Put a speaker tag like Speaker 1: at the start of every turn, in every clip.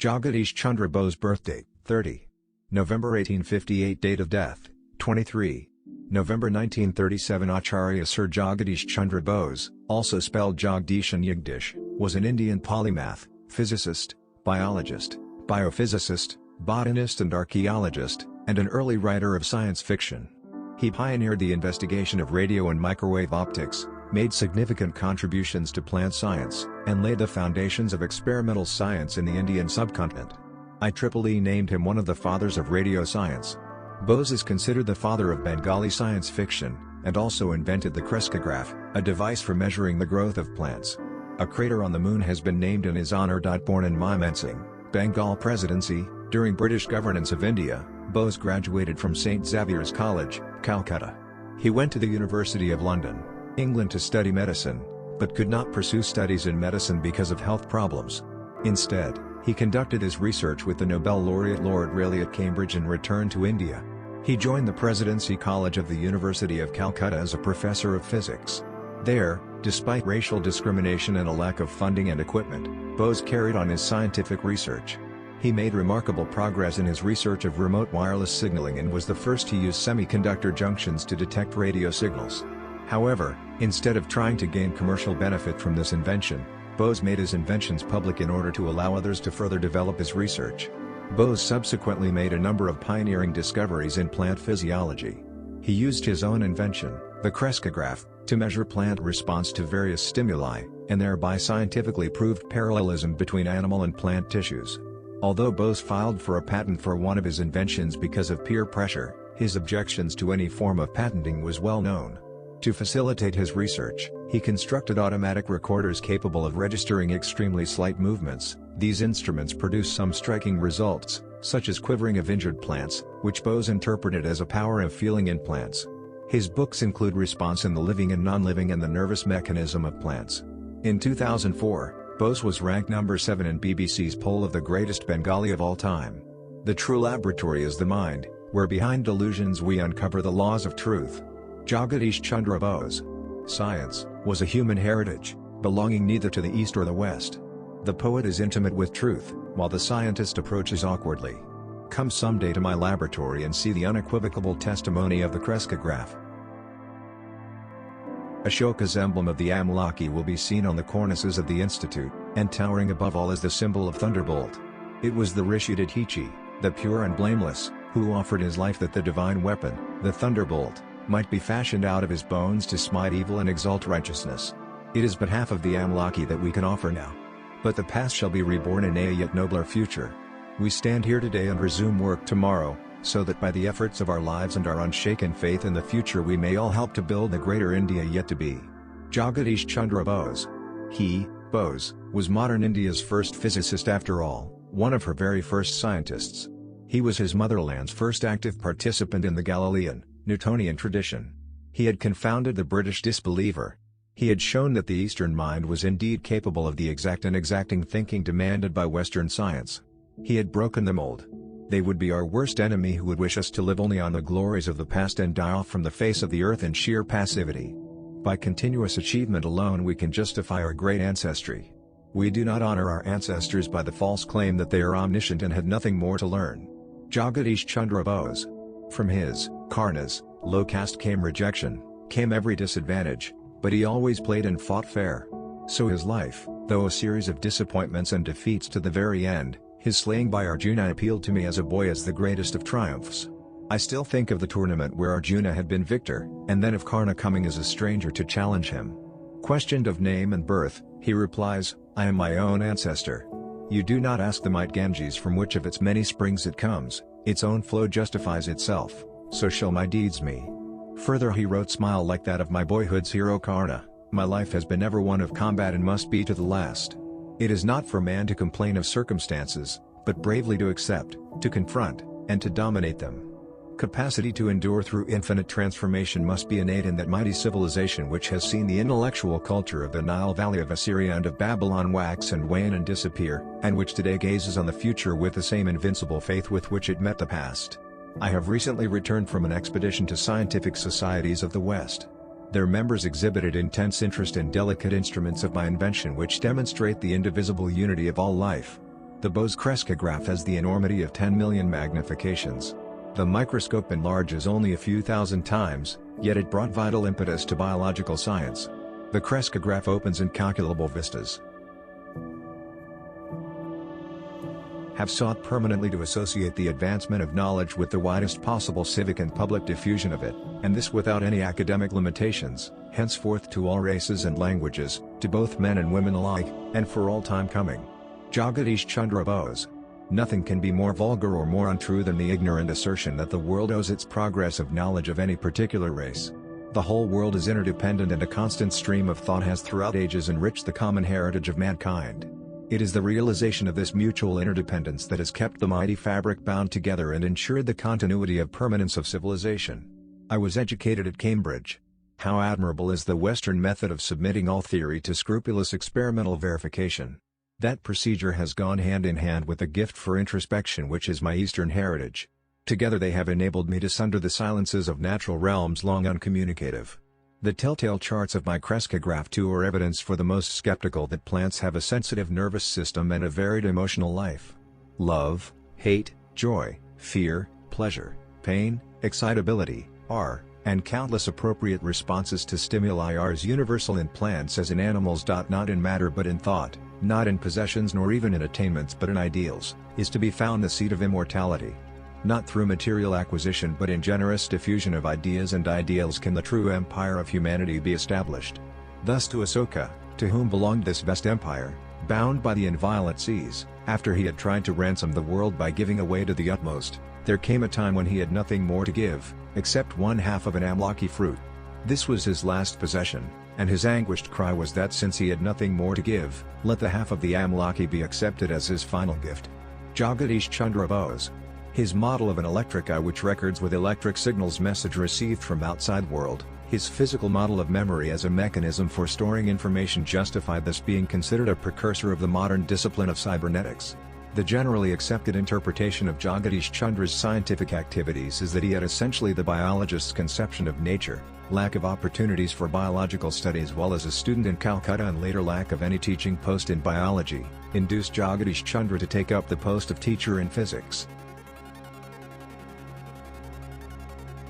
Speaker 1: Jagadish Chandra Bose birthdate, 30. November 1858 Date of death, 23. November 1937 Acharya Sir Jagadish Chandra Bose, also spelled Jagdish and Yagdish, was an Indian polymath, physicist, biologist, biophysicist, botanist and archaeologist, and an early writer of science fiction. He pioneered the investigation of radio and microwave optics, made significant contributions to plant science, and laid the foundations of experimental science in the Indian subcontinent. IEEE named him one of the fathers of radio science. Bose is considered the father of Bengali science fiction, and also invented the crescograph, a device for measuring the growth of plants. A crater on the moon has been named in his honor. Born in Mymensingh, Bengal Presidency, during British governance of India, Bose graduated from St Xavier's College, Calcutta. He went to the University of London, England to study medicine, but could not pursue studies in medicine because of health problems. Instead, he conducted his research with the Nobel laureate Lord Rayleigh at Cambridge and returned to India. He joined the Presidency College of the University of Calcutta as a professor of physics. There, despite racial discrimination and a lack of funding and equipment, Bose carried on his scientific research. He made remarkable progress in his research of remote wireless signaling and was the first to use semiconductor junctions to detect radio signals. However, instead of trying to gain commercial benefit from this invention, Bose made his inventions public in order to allow others to further develop his research. Bose subsequently made a number of pioneering discoveries in plant physiology. He used his own invention, the crescograph, to measure plant response to various stimuli, and thereby scientifically proved parallelism between animal and plant tissues. Although Bose filed for a patent for one of his inventions because of peer pressure, his objections to any form of patenting was well known. To facilitate his research, he constructed automatic recorders capable of registering extremely slight movements. These instruments produced some striking results, such as quivering of injured plants, which Bose interpreted as a power of feeling in plants. His books include Response in the Living and Non-Living and the Nervous Mechanism of Plants. In 2004, Bose was ranked number 7 in BBC's poll of the greatest Bengali of all time. The true laboratory is the mind, where behind delusions we uncover the laws of truth. Jagadish Chandra Bose. Science was a human heritage, belonging neither to the East or the West. The poet is intimate with truth, while the scientist approaches awkwardly. Come someday to my laboratory and see the unequivocal testimony of the crescograph. Ashoka's emblem of the Amlaki will be seen on the cornices of the institute, and towering above all is the symbol of thunderbolt. It was the Rishi Dadichi, the pure and blameless, who offered his life that the divine weapon, the thunderbolt, might be fashioned out of his bones to smite evil and exalt righteousness. It is but half of the Amlaki that we can offer now. But the past shall be reborn in a yet nobler future. We stand here today and resume work tomorrow, so that by the efforts of our lives and our unshaken faith in the future we may all help to build the greater India yet to be. Jagadish Chandra Bose. He, Bose, was modern India's first physicist after all, one of her very first scientists. He was his motherland's first active participant in the Galilean, Newtonian tradition. He had confounded the British disbeliever. He had shown that the Eastern mind was indeed capable of the exact and exacting thinking demanded by Western science. He had broken the mold. They would be our worst enemy who would wish us to live only on the glories of the past and die off from the face of the earth in sheer passivity. By continuous achievement alone we can justify our great ancestry. We do not honor our ancestors by the false claim that they are omniscient and had nothing more to learn. Jagadish Chandra Bose. From his Karna's low caste came rejection, came every disadvantage, but he always played and fought fair. So his life, though a series of disappointments and defeats to the very end, his slaying by Arjuna appealed to me as a boy as the greatest of triumphs. I still think of the tournament where Arjuna had been victor, and then of Karna coming as a stranger to challenge him. Questioned of name and birth, he replies, "I am my own ancestor. You do not ask the might Ganges from which of its many springs it comes, its own flow justifies itself, so shall my deeds me." Further he wrote, "Smile like that of my boyhood's hero Karna, my life has been ever one of combat and must be to the last. It is not for man to complain of circumstances, but bravely to accept, to confront, and to dominate them. Capacity to endure through infinite transformation must be innate in that mighty civilization which has seen the intellectual culture of the Nile Valley of Assyria and of Babylon wax and wane and disappear, and which today gazes on the future with the same invincible faith with which it met the past. I have recently returned from an expedition to scientific societies of the West. Their members exhibited intense interest in delicate instruments of my invention which demonstrate the indivisible unity of all life. The Bose crescograph has the enormity of 10 million magnifications. The microscope enlarges only a few thousand times, yet it brought vital impetus to biological science. The crescograph opens incalculable vistas. Have sought permanently to associate the advancement of knowledge with the widest possible civic and public diffusion of it, and this without any academic limitations, henceforth to all races and languages, to both men and women alike, and for all time coming. Jagadish Chandra Bose. Nothing can be more vulgar or more untrue than the ignorant assertion that the world owes its progress of knowledge of any particular race. The whole world is interdependent, and a constant stream of thought has throughout ages enriched the common heritage of mankind. It is the realization of this mutual interdependence that has kept the mighty fabric bound together and ensured the continuity of permanence of civilization. I was educated at Cambridge. How admirable is the Western method of submitting all theory to scrupulous experimental verification. That procedure has gone hand in hand with the gift for introspection which is my Eastern heritage. Together they have enabled me to sunder the silences of natural realms long uncommunicative. The telltale charts of my crescograph too are evidence for the most skeptical that plants have a sensitive nervous system and a varied emotional life. Love, hate, joy, fear, pleasure, pain, excitability, are, and countless appropriate responses to stimuli are as universal in plants as in animals. Not in matter but in thought, not in possessions nor even in attainments but in ideals, is to be found the seat of immortality. Not through material acquisition but in generous diffusion of ideas and ideals can the true empire of humanity be established. Thus to Asoka, to whom belonged this vast empire, bound by the inviolate seas, after he had tried to ransom the world by giving away to the utmost, there came a time when he had nothing more to give, except one half of an amlaki fruit. This was his last possession, and his anguished cry was that since he had nothing more to give, let the half of the amlaki be accepted as his final gift. Jagadish Chandra Bose. His model of an electric eye which records with electric signals message received from outside world, his physical model of memory as a mechanism for storing information justified this being considered a precursor of the modern discipline of cybernetics. The generally accepted interpretation of Jagadish Chandra's scientific activities is that he had essentially the biologist's conception of nature, lack of opportunities for biological studies while as a student in Calcutta and later lack of any teaching post in biology, induced Jagadish Chandra to take up the post of teacher in physics.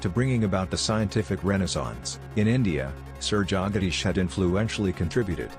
Speaker 1: To bringing about the scientific renaissance, in India, Sir Jagadish had influentially contributed.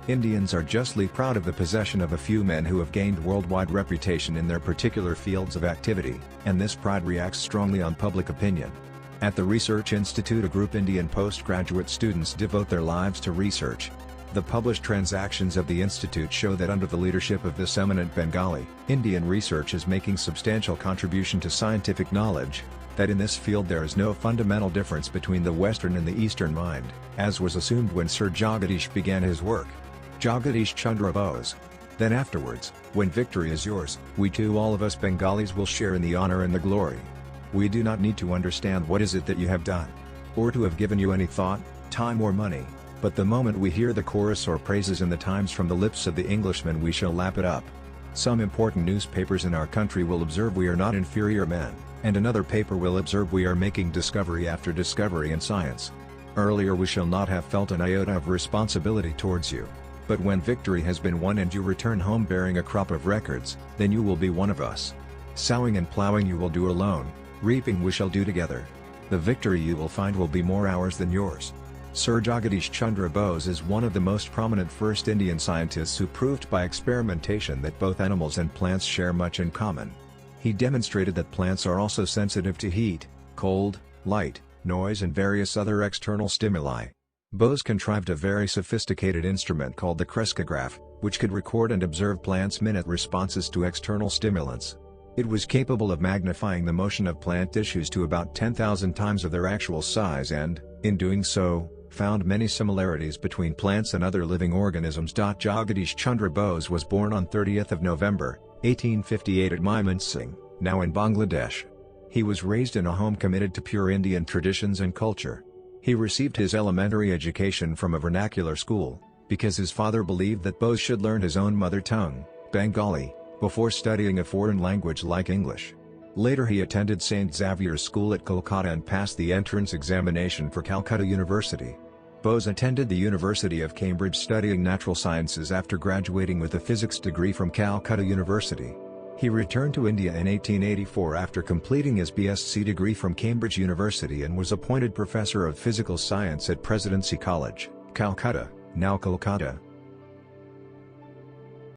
Speaker 1: Indians are justly proud of the possession of a few men who have gained worldwide reputation in their particular fields of activity, and this pride reacts strongly on public opinion. At the Research Institute, a group Indian postgraduate students devote their lives to research. The published transactions of the institute show that under the leadership of this eminent Bengali, Indian research is making substantial contribution to scientific knowledge, that in this field there is no fundamental difference between the Western and the Eastern mind, as was assumed when Sir Jagadish began his work. Jagadish Chandra Bose. Then afterwards, when victory is yours, we too, all of us Bengalis, will share in the honor and the glory. We do not need to understand what is it that you have done, or to have given you any thought, time or money, but the moment we hear the chorus or praises in the Times from the lips of the Englishman we shall lap it up. Some important newspapers in our country will observe we are not inferior men, and another paper will observe we are making discovery after discovery in science. Earlier we shall not have felt an iota of responsibility towards you. But when victory has been won and you return home bearing a crop of records, then you will be one of us. Sowing and plowing you will do alone, reaping we shall do together. The victory you will find will be more ours than yours. Sir Jagadish Chandra Bose is one of the most prominent first Indian scientists who proved by experimentation that both animals and plants share much in common. He demonstrated that plants are also sensitive to heat, cold, light, noise and various other external stimuli. Bose contrived a very sophisticated instrument called the crescograph, which could record and observe plants' minute responses to external stimulants. It was capable of magnifying the motion of plant tissues to about 10,000 times of their actual size and, in doing so, found many similarities between plants and other living organisms. Jagadish Chandra Bose was born on 30th of November, 1858 at Mymensingh, now in Bangladesh. He was raised in a home committed to pure Indian traditions and culture. He received his elementary education from a vernacular school, because his father believed that Bose should learn his own mother tongue, Bengali, before studying a foreign language like English. Later he attended St. Xavier's School at Kolkata and passed the entrance examination for Calcutta University. Bose attended the University of Cambridge studying natural sciences after graduating with a physics degree from Calcutta University. He returned to India in 1884 after completing his BSc degree from Cambridge University and was appointed Professor of Physical Science at Presidency College, Calcutta, now Kolkata,